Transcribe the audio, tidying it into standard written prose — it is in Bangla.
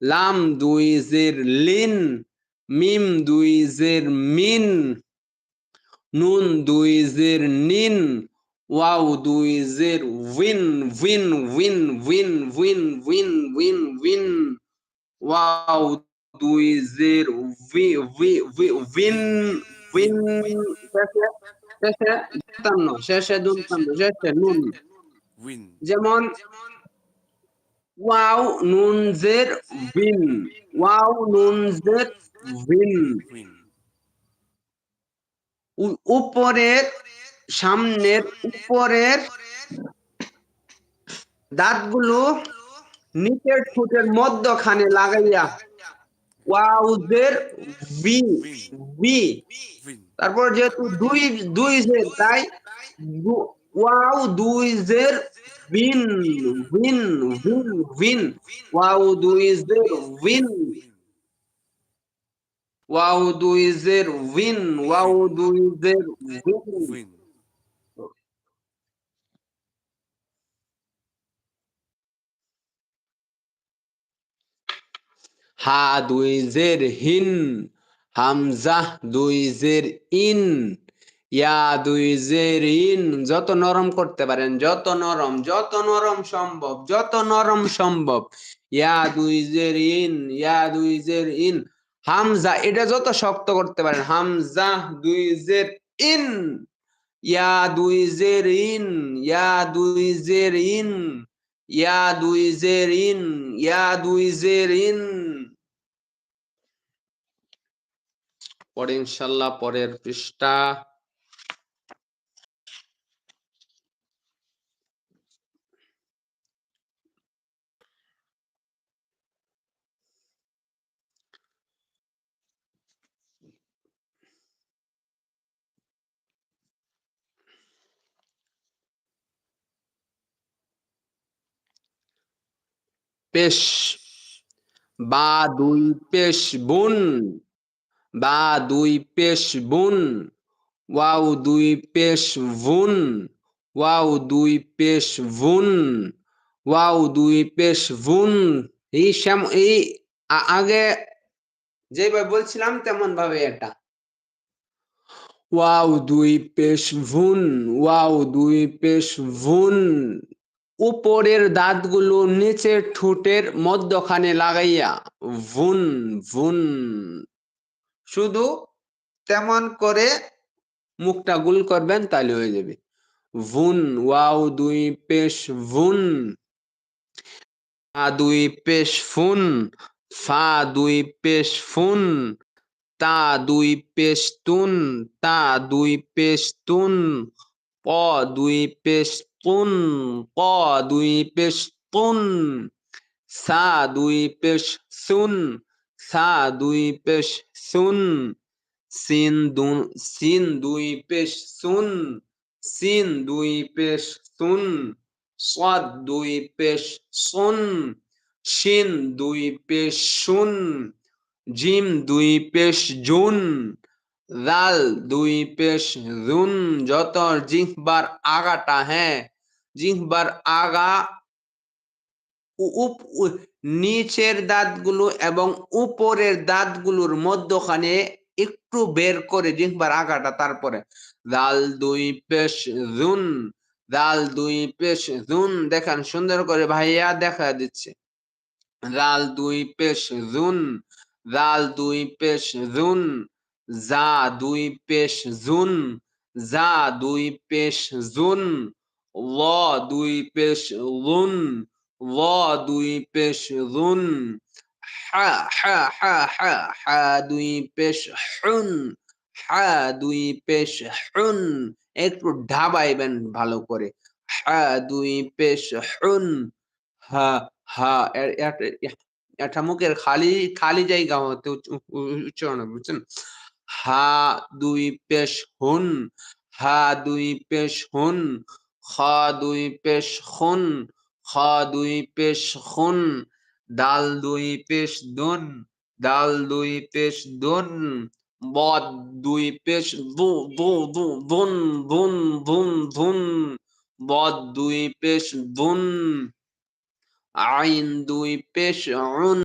লাম দুই জের লিন, মিম দুই জের মিন, নুন দুই জের নিন, ওয়াও দুই জের win, win win win win win win win, wow দুই জের we we we win, win. শেষে শেষে দন্তান্ন, শেষে দন্তান্ন, শেষে নুন। যেমন ওয়াও নুন জের উইন, ওয়াও নুন জের উইন। উপরের সামনের উপরের দাঁতগুলো নিচের ঠোঁটের মধ্যখানে লাগাইয়া ওয়াউজের ভি, ভি। তারপর যেহেতু দুই দুই জের, তাই ওয়াও দুই জের বিন, উইন উইন উইন, ওয়াও দুই জের উইন, ওয়াও দুই জের উইন, ওয়াও দুই জের উইন। হা দুই জের হিন, হামজা দুই জের ইন, ইয়া দুই জের ইন। যত নরম করতে পারেন, যত নরম সম্ভব, যত নরম সম্ভব। ইয়া দুই জের ইন, ইয়া দুই জের ইন। হামজা এটা যত শক্ত করতে পারেন, হামজা দুই জের ইন, ইয়া দুই জের ইন, ইয়া দুই জের ইন, ইয়া দুই জের ইন, ইয়া দুই জের ইন। পরে ইনশাল্লাহ পরের পৃষ্ঠা। পেশ, বা দুই পেশ বুন, বা দুই পেশ বুন, ওয়াও দুই পেশ বুন, ওয়াও দুই পেশ বুন, ওয়াও দুই পেশ বুন। এই আগে যেভাবে বলছিলাম তেমন ভাবে এটা। ওয়াও দুই পেশ ভুন, ওয়াও দুই পেশ ভুন। উপরের দাঁতগুলো নিচের ঠোঁটের মধ্যখানে লাগাইয়া ভুন, ভুন। শুধু তেমন করে মুখটা গুল করবেন, তাহলে হয়ে যাবে ভুন। ওয়াও দুই পেশ ভুন, ফা দুই পেশ ফুন, ফা দুই পেশ ফুন, তা দুই পেশ তুন, তা দুই পেশ তুন, প দুই পেশ তুন, প দুই পেশ তুন, সা দুই পেশ সুন, সা দুই পেশ সুন, সিন দুই পেশ সুন, সিন দুই পেশ সুন, সাদ দুই পেশ সুন, শিন দুই পেশ শুন, জিম দুই পেশ জুন, দাল দুই পেশ জুন। যত জিহ্বার আগাটা, হ্যাঁ জিহ্বার আগা নিচের দাঁতগুলো এবং উপরের দাঁতগুলোর মধ্যখানে একটু বের করে জিহ্বার আগাটা, তারপরে দাল দুই পেশ জুন, দাল দুই পেশ জুন। দেখেন সুন্দর করে ভাইয়া দেখা দিচ্ছে। দাল দুই পেশ জুন, দাল দুই পেশ জুন, জা দুই পেশ জুন, জা দুই পেশ জুন, ল দুই পেশ লুন, ল দুই পেশ লুন, হা হা হা হা হা দুই পেশ হুন, হা দুই পেশ হুন। একটু ঢাবাইবেন ভালো করে, হা দুই পেশ হুন, হা হা। এটা মুখের খালি খালি জায়গা হতে উচ্চারণ হবে, বুঝছেন। হা দুই পেশ হুন, হা দুই পেশ হুন, খা দুই পেশ খুন, খা দুই পেশ খুন, দাল দুই পেশ দুন, দাল দুই পেশ দুন, বদ দুই পেশ দু দু দু দুন দুন দুন দুন, বদ দুই পেশ দুন, আইন দুই পেশ উন।